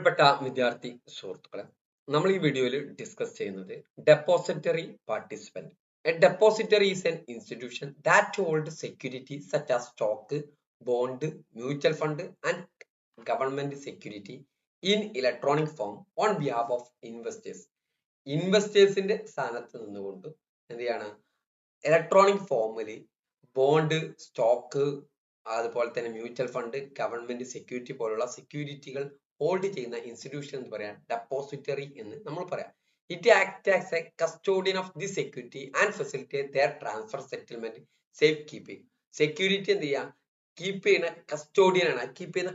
പ്രിയപ്പെട്ട വിദ്യാർത്ഥി സുഹൃത്തുക്കളെ, നമ്മൾ ഈ വീഡിയോയിൽ ഡിസ്കസ് ചെയ്യുന്നത് depository participant. A depository is an institution that hold security such as stock, bond, mutual fund and government security in electronic form on behalf of investors. ഇൻവെസ്റ്റേഴ്സിന്റെ സ്ഥാനത്ത് നിന്നുകൊണ്ട് എന്ത് ചെയ്യാണ്, ഇലക്ട്രോണിക് ഫോമിൽ ബോണ്ട്, സ്റ്റോക്ക്, അതുപോലെ തന്നെ മ്യൂച്വൽ ഫണ്ട്, ഗവൺമെന്റ് സെക്യൂരിറ്റി പോലുള്ള സെക്യൂരിറ്റികൾ hold ചെയ്യുന്ന ഇൻസ്റ്റിറ്റ്യൂഷൻ എന്ന് പറയാം ഡെപ്പോസിറ്ററി എന്ന് നമ്മൾ പറയാം. It act as a custodian of the security and facilitate their transfer, settlement, safe keeping. Security എന്ത് ചെയ്യാം, കീപ്പ് ചെയ്യുന്ന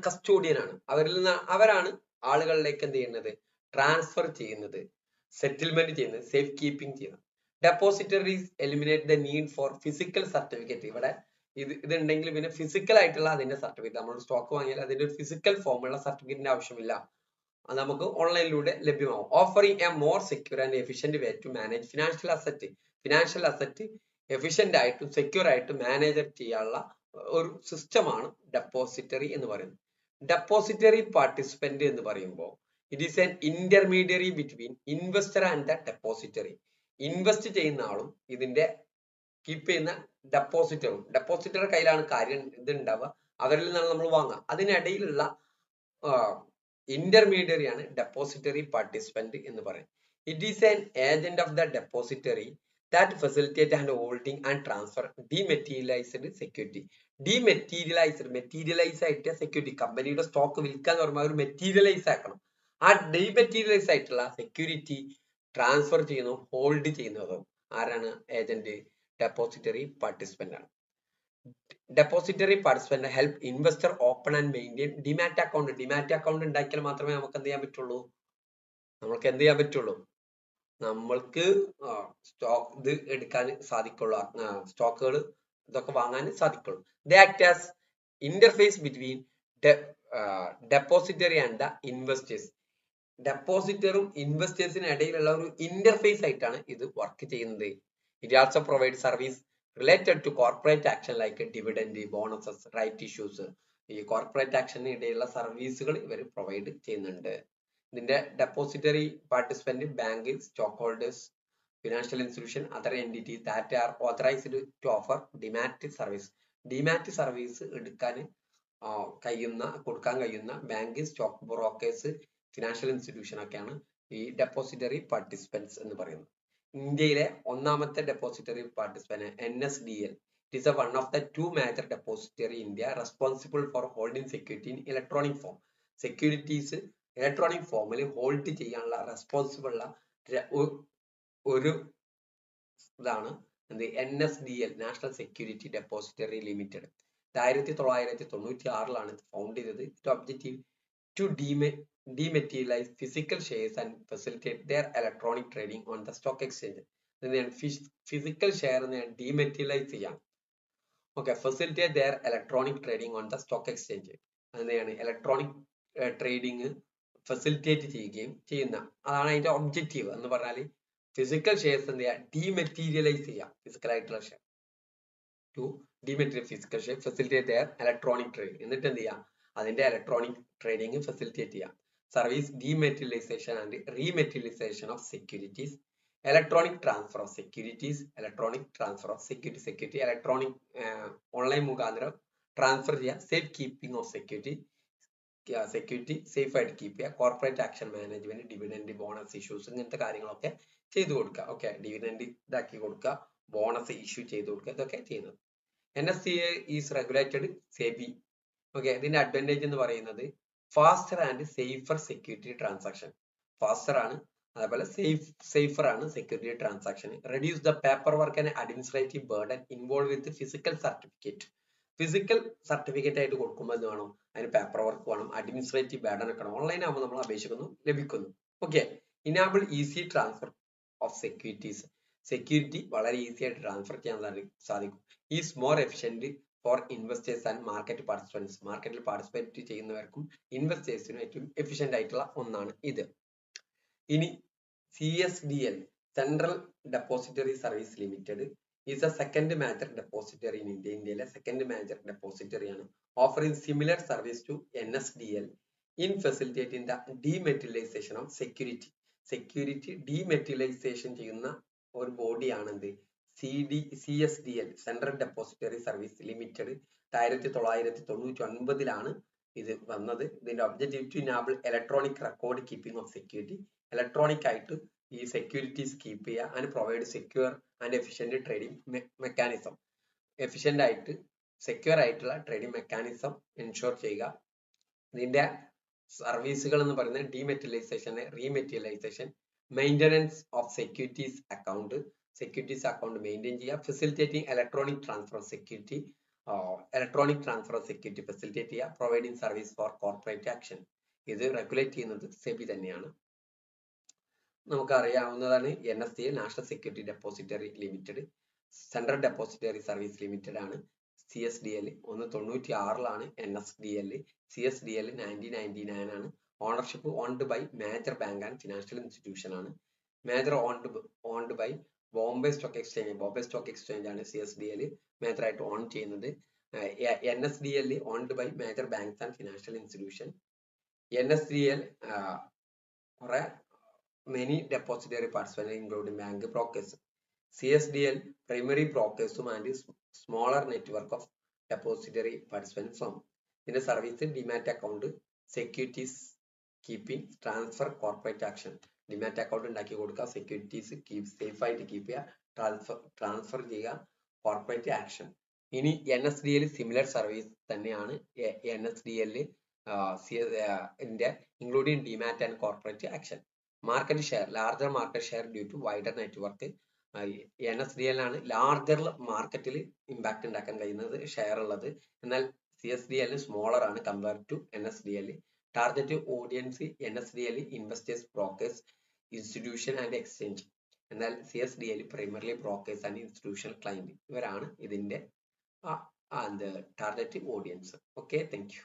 കസ്റ്റോഡിയൻ ആണ്. അവരാണ് ആളുകളിലേക്ക് എന്ത് ചെയ്യുന്നത്, ട്രാൻസ്ഫർ ചെയ്യുന്നത്, സെറ്റിൽമെന്റ് ചെയ്യുന്നത്, സേഫ് കീപ്പിംഗ് ചെയ്യുന്നത്. Depositories eliminate the need for physical certificate. ഇവിടെ ഇതുണ്ടെങ്കിൽ പിന്നെ ഫിസിക്കൽ ആയിട്ടുള്ള അതിന്റെ സർട്ടിഫിക്കറ്റ്, നമ്മൾ സ്റ്റോക്ക് വാങ്ങിയാൽ അതിന്റെ ഒരു ഫിസിക്കൽ ഫോമുള്ള സർട്ടിഫിക്കറ്റിന്റെ ആവശ്യമില്ല, അത് നമുക്ക് ഓൺലൈനിലൂടെ ലഭ്യമാവും. Offering a more secure and efficient way to manage financial asset efficient ആയിട്ടും സെക്യൂർ ആയിട്ടും മാനേജ് ചെയ്യാനുള്ള ഒരു സിസ്റ്റമാണ് ഡെപ്പോസിറ്ററി എന്ന് പറയുന്നത്. ഡെപ്പോസിറ്ററി പാർട്ടിസിപ്പന്റ് എന്ന് പറയുമ്പോൾ it is N intermediary between investor and the depository. Invest ചെയ്യുന്ന ആളും ഇതിന്റെ കീപ്പ് ചെയ്യുന്ന ഡെപ്പോസിറ്ററുടെ കയ്യിലാണ് കാര്യം ഇത് ഉണ്ടാവുക, അവരിൽ നിന്നാണ് നമ്മൾ വാങ്ങുക. അതിനിടയിലുള്ള ഇന്റർമീഡിയറി ആണ് ഡെപ്പോസിറ്ററി പാർട്ടിസിപ്പന്റ് എന്ന് പറയുന്നത്. It is an agent of the depository that facilitate and holding and transfer dematerialized security. Materialize ആയിട്ട് സെക്യൂരിറ്റി, കമ്പനിയുടെ സ്റ്റോക്ക് വിൽക്കുക എന്ന് പറയുമ്പോൾ ഒരു മെറ്റീരിയലൈസ് ആക്കണം. ആ ഡിമെറ്റീരിയലൈസ് ആയിട്ടുള്ള സെക്യൂരിറ്റി ട്രാൻസ്ഫർ ചെയ്യുന്നതും ഹോൾഡ് ചെയ്യുന്നതും ആരാണ്? ഏജന്റ്, ഡെപ്പോസിറ്ററി പാർട്ടിസിപ്പന്റ് ആണ്. Depository participant help investor open and maintain demat account. Demat account ഉണ്ടാക്കിയാൽ മാത്രമേ നമുക്ക് എന്ത് ചെയ്യാൻ പറ്റുള്ളൂ, നമ്മൾക്ക് സ്റ്റോക്ക് ഇത് എടുക്കാൻ സാധിക്കുള്ളൂ, സ്റ്റോക്കുകൾ ഇതൊക്കെ വാങ്ങാൻ സാധിക്കുള്ളൂ. They act as interface between depository and the investors. ഡെപ്പോസിറ്ററും ഇൻവെസ്റ്റേഴ്സിനും ഇടയിലുള്ള ഒരു ഇന്റർഫേസ് ആയിട്ടാണ് ഇത് വർക്ക് ചെയ്യുന്നത്. It also provide service related to corporate action like dividend, bonuses, right issues. ഈ കോർപ്പറേറ്റ് ആക്ഷന് ഇടയിലുള്ള സർവീസുകൾ ഇവർ പ്രൊവൈഡ് ചെയ്യുന്നുണ്ട്. ഇതിന്റെ depository participant bank, stock holders, financial institution, other entities that are authorized to offer demat service. Demat service കൊടുക്കാൻ കഴിയുന്ന bank, stock brokers, financial institution ഒക്കെയാണ് ഈ ഡെപ്പോസിറ്ററി പാർട്ടിസിപ്പൻസ് എന്ന് പറയുന്നത്. ഇന്ത്യയിലെ ഒന്നാമത്തെ depository participant NSDL. It is one of the two major depository in India responsible for holding security in electronic form. Securities electronic ഫോമിൽ hold ചെയ്യാനുള്ള റെസ്പോൺസിബിൾ ഒരു ഇതാണ് എന്ത്, NSDL, national security depository limited. 1996 found ചെയ്തത്. Objective to dematerialize physical shares and facilitate their electronic trading on the stock exchange. Physical share dematerialize ചെയ്യാം, facilitate their electronic trading on the stock exchange. അതെയാണ് electronic trading facilitate ചെയ്യുകയും ചെയ്യുന്ന, അതാണ് അതിന്റെ objective എന്ന് പറഞ്ഞാൽ. Physical shares എന്ത് ചെയ്യുക, ഡീമെറ്റീരിയലൈസ് ചെയ്യാം, ഫിസിക്കൽ ആയിട്ടുള്ള share to physical share facilitate their electronic trading. എന്നിട്ട് എന്ത് ചെയ്യാം, അതിന്റെ ഇലക്ട്രോണിക് ട്രേഡിംഗ് ഫെസിലിറ്റേറ്റ് ചെയ്യാം. Service dematerialisation and rematerialisation of securities, electronic transfer of securities, security electronic online മുഖാന്തരം ട്രാൻസ്ഫർ ചെയ്യുക, safe keeping of security safe ആയിട്ട് keep ചെയ്യുക, corporate action management, dividend, bonus issues, ഇങ്ങനത്തെ കാര്യങ്ങളൊക്കെ ചെയ്തു കൊടുക്കുക. ഡിവിഡൻഡ് ഇതാക്കി കൊടുക്കുക, ബോണസ് ഇഷ്യൂ ചെയ്തു കൊടുക്കുക, ഇതൊക്കെ ചെയ്യുന്നത്. NSCA is regulated SEBI. ഇതിന്റെ അഡ്വാൻറ്റേജ് എന്ന് പറയുന്നത് faster and safer security transaction. Faster ആണ്, അതേപോലെ സേഫർ ആണ് security transaction. Reduce the paper work and administrative burden involve with physical certificate. Physical certificate ആയിട്ട് കൊടുക്കുമ്പോൾ എന്ത് വേണം, അതിന് പേപ്പർ വർക്ക് വേണം, അഡ്മിനിസ്ട്രേറ്റീവ് ബർഡൻ ഒക്കെ വേണം. ഓൺലൈൻ ആകുമ്പോൾ നമ്മൾ അപേക്ഷിക്കുന്നു, ലഭിക്കുന്നു. Enable easy transfer of security വളരെ ഈസി ആയിട്ട് ട്രാൻസ്ഫർ ചെയ്യാൻ സാധിക്കും. Is more efficient for investors and market participants. മാർക്കറ്റിൽ പാർട്ടിസിപ്പേറ്റ് ചെയ്യുന്നവർക്കും ഇൻവെസ്റ്റേഴ്സിനും ഏറ്റവും എഫിഷ്യന്റ് ആയിട്ടുള്ള ഒന്നാണ് ഇത്. ഇനി CSDL, central depository service limited, is a second major depository in India. ഇന്ത്യയിലെ സെക്കൻഡ് മേജർ ഡെപ്പോസിറ്ററി ആണ്. Offering similar service to NSDL. in facilitating the dematerialization of security. Security dematerialisation ചെയ്യുന്ന ഒരു ബോഡിയാണ് എന്ത് CSDL central depository service limited. 1999 ഇത് വന്നത്. ഇതിന്റെ objective to enable electronic record keeping of security. Electronic ആയിട്ട് ഈ സെക്യൂരിറ്റീസ് കീപ്പ് ചെയ്യുക and provide secure and efficient trading mechanism. Efficient ആയിട്ട് സെക്യൂർ ആയിട്ടുള്ള ട്രേഡിംഗ് മെക്കാനിസം എൻഷുർ ചെയ്യുക. ഇതിന്റെ സർവീസുകൾ എന്ന് പറയുന്നത് dematerialization, rematerialization, maintenance of securities account maintain ചെയ്യുക, facilitating electronic transfer security facilitate ചെയ്യുക, providing service for corporate action. ഇത് റെഗുലേറ്റ് ചെയ്യുന്നത് സെബി തന്നെയാണ്. നമുക്കറിയാവുന്നതാണ് NSDL national security depository limited, central depository service limited ആണ്. CSDL 1996 NSDL, CSDL 1999 ആണ്. Ownership owned by major bank and financial institution ആണ്. Major owned by Bombay stock exchange ആണ് CSDL major ആയിട്ട് own ചെയ്യുന്നത്. NSDL owned by major banks and financial institution. NSDL കുറെ many depository participants including bank brokers. CSDL primary brokers and smaller network of depository participants from. ഇതിന്റെ service demat account, securities keeping, transfer, corporate action. Demat account ഉണ്ടാക്കി കൊടുക്കുക, securities safe ആയിട്ട് keep ചെയ്യുക, transfer ചെയ്യുക, corporate action. ഇനി NSDL similar service തന്നെയാണ്. NSDL including demat and corporate action. Market share, larger market share due to wider network. NSDL ആണ് larger മാർക്കറ്റിൽ impact ഉണ്ടാക്കാൻ കഴിയുന്നത് ഷെയർ ഉള്ളത്. എന്നാൽ CSDL സ്മോളർ ആണ് compare to NSDL. Target audience NSDL investors, brokers, institution and exchange. എന്നാൽ CSDL primarily brokers and institutional client. ഇവരാണ് ഇതിന്റെ target audience. Okay, thank U.